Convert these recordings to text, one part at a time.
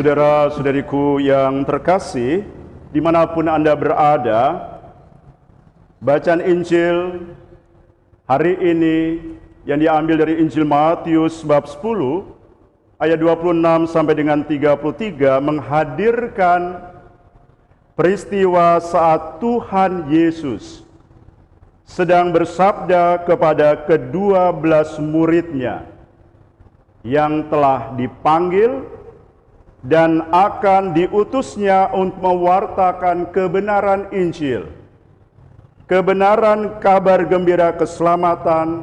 Saudara-saudariku yang terkasih, dimanapun Anda berada, bacaan Injil hari ini yang diambil dari Injil Matius bab 10, ayat 26 sampai dengan 33 menghadirkan peristiwa saat Tuhan Yesus sedang bersabda kepada ke-12 muridnya yang telah dipanggil dan akan diutusnya untuk mewartakan kebenaran Injil, kebenaran kabar gembira keselamatan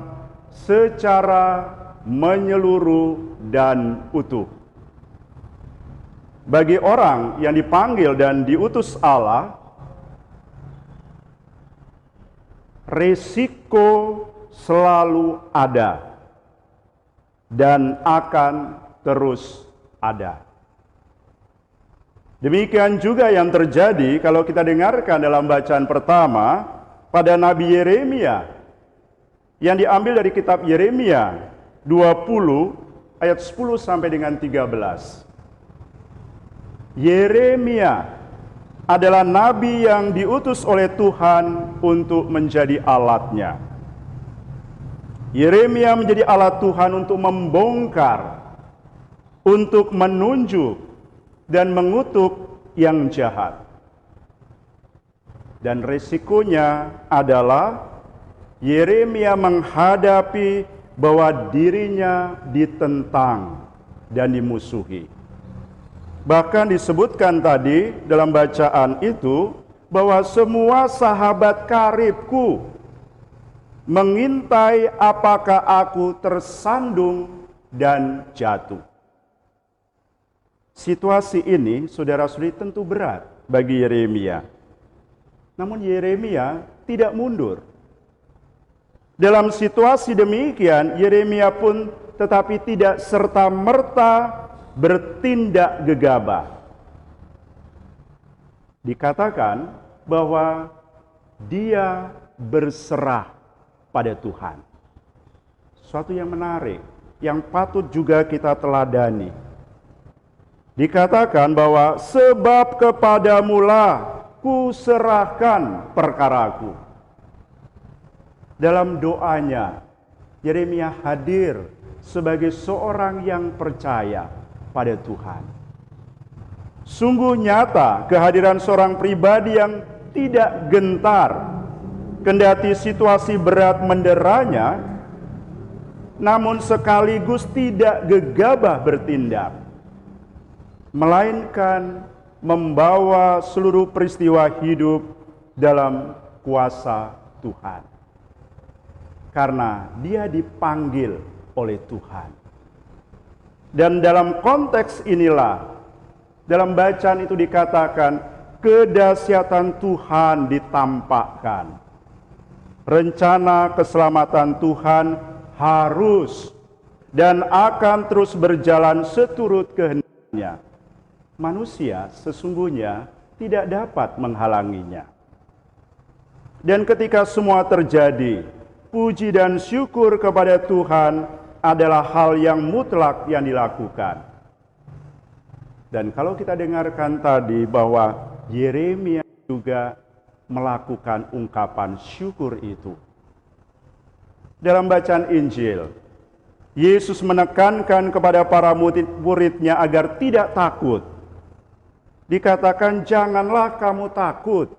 secara menyeluruh dan utuh. Bagi orang yang dipanggil dan diutus Allah, resiko selalu ada dan akan terus ada. Demikian juga yang terjadi kalau kita dengarkan dalam bacaan pertama pada Nabi Yeremia yang diambil dari kitab Yeremia 20 ayat 10 sampai dengan 13. Yeremia adalah nabi yang diutus oleh Tuhan untuk menjadi alatnya. Yeremia menjadi alat Tuhan untuk membongkar, untuk menunjuk dan mengutuk yang jahat. Dan resikonya adalah Yeremia menghadapi bahwa dirinya ditentang dan dimusuhi. Bahkan disebutkan tadi dalam bacaan itu bahwa semua sahabat karibku mengintai apakah aku tersandung dan jatuh. Situasi ini, saudara-saudari, tentu berat bagi Yeremia. Namun Yeremia tidak mundur. Dalam situasi demikian, Yeremia pun tetapi tidak serta-merta bertindak gegabah. Dikatakan bahwa dia berserah pada Tuhan. Suatu yang menarik, yang patut juga kita teladani. Dikatakan bahwa sebab kepadamulah kuserahkan perkaraku. Dalam doanya, Yeremia hadir sebagai seorang yang percaya pada Tuhan. Sungguh nyata kehadiran seorang pribadi yang tidak gentar, kendati situasi berat menderanya, namun sekaligus tidak gegabah bertindak, melainkan membawa seluruh peristiwa hidup dalam kuasa Tuhan. Karena dia dipanggil oleh Tuhan. Dan dalam konteks inilah, dalam bacaan itu dikatakan, kedahsyatan Tuhan ditampakkan. Rencana keselamatan Tuhan harus dan akan terus berjalan seturut kehendaknya. Manusia sesungguhnya tidak dapat menghalanginya. Dan ketika semua terjadi, puji dan syukur kepada Tuhan adalah hal yang mutlak yang dilakukan. Dan kalau kita dengarkan tadi bahwa Yeremia juga melakukan ungkapan syukur itu. Dalam bacaan Injil, Yesus menekankan kepada para murid-muridnya agar tidak takut. Dikatakan, janganlah kamu takut.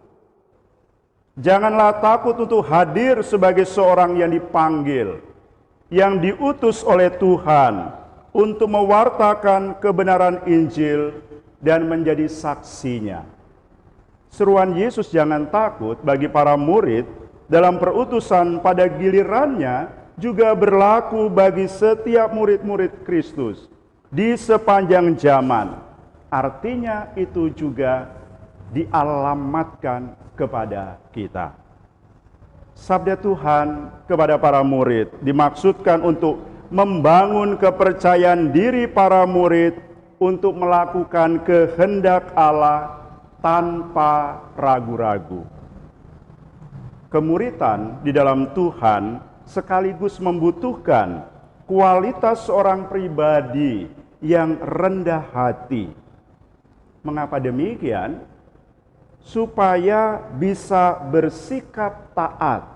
Janganlah takut untuk hadir sebagai seorang yang dipanggil, yang diutus oleh Tuhan untuk mewartakan kebenaran Injil dan menjadi saksinya. Seruan Yesus jangan takut bagi para murid dalam perutusan pada gilirannya juga berlaku bagi setiap murid-murid Kristus di sepanjang zaman. Artinya itu juga dialamatkan kepada kita. Sabda Tuhan kepada para murid dimaksudkan untuk membangun kepercayaan diri para murid untuk melakukan kehendak Allah tanpa ragu-ragu. Kemuritan di dalam Tuhan sekaligus membutuhkan kualitas seorang pribadi yang rendah hati, Mengapa demikian? Supaya bisa bersikap taat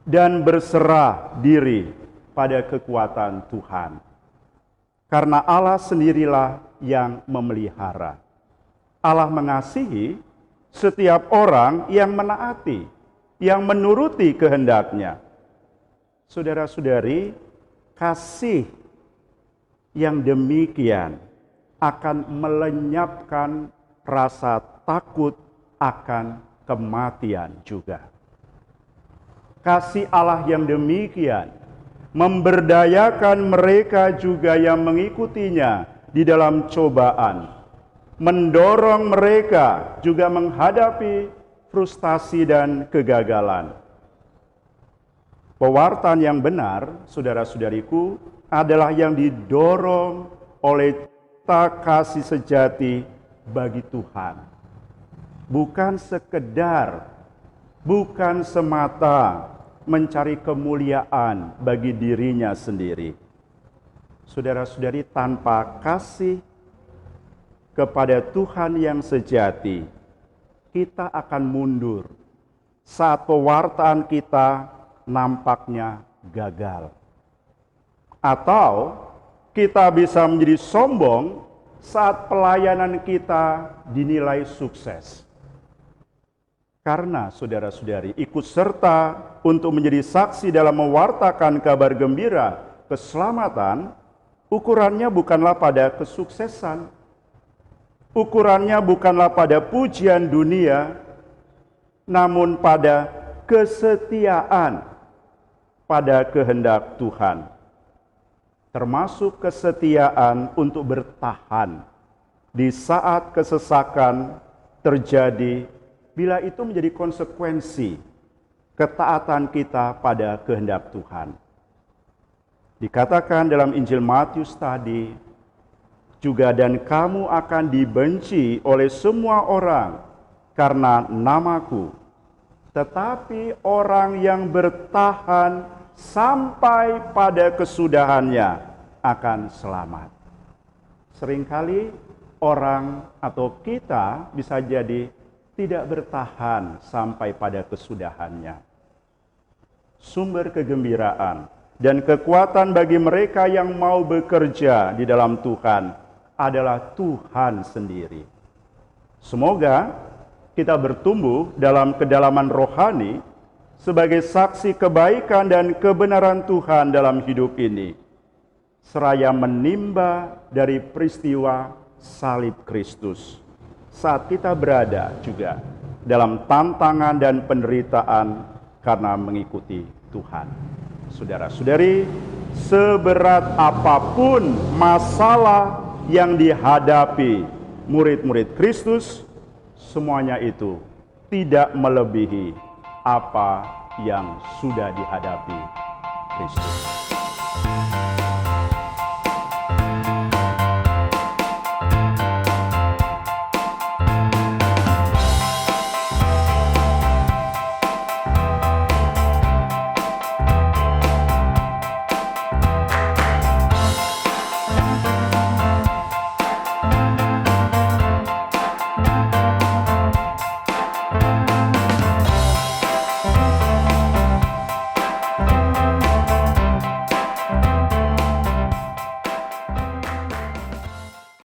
dan berserah diri pada kekuatan Tuhan. Karena Allah sendirilah yang memelihara. Allah mengasihi setiap orang yang menaati, yang menuruti kehendaknya. Saudara-saudari, kasih yang demikian akan melenyapkan rasa takut akan kematian juga. Kasih Allah yang demikian memberdayakan mereka juga yang mengikutinya di dalam cobaan, mendorong mereka juga menghadapi frustasi dan kegagalan. Pewartaan yang benar, saudara-saudariku, adalah yang didorong oleh cinta kasih sejati bagi Tuhan. Bukan sekedar, bukan semata mencari kemuliaan bagi dirinya sendiri. Saudara-saudari, tanpa kasih kepada Tuhan yang sejati, kita akan mundur saat pewartaan kita nampaknya gagal. Atau kita bisa menjadi sombong saat pelayanan kita dinilai sukses. Karena saudara-saudari ikut serta untuk menjadi saksi dalam mewartakan kabar gembira keselamatan, ukurannya bukanlah pada kesuksesan, ukurannya bukanlah pada pujian dunia, namun pada kesetiaan pada kehendak Tuhan. Termasuk kesetiaan untuk bertahan di saat kesesakan terjadi, bila itu menjadi konsekuensi ketaatan kita pada kehendak Tuhan. Dikatakan dalam Injil Matius tadi, juga dan kamu akan dibenci oleh semua orang karena namaku. Tetapi orang yang bertahan sampai pada kesudahannya akan selamat. Seringkali orang atau kita bisa jadi tidak bertahan sampai pada kesudahannya. Sumber kegembiraan dan kekuatan bagi mereka yang mau bekerja di dalam Tuhan adalah Tuhan sendiri. Semoga kita bertumbuh dalam kedalaman rohani sebagai saksi kebaikan dan kebenaran Tuhan dalam hidup ini, seraya menimba dari peristiwa salib Kristus saat kita berada juga dalam tantangan dan penderitaan karena mengikuti Tuhan. Saudara-saudari, seberat apapun masalah yang dihadapi murid-murid Kristus, semuanya itu tidak melebihi apa yang sudah dihadapi Kristus.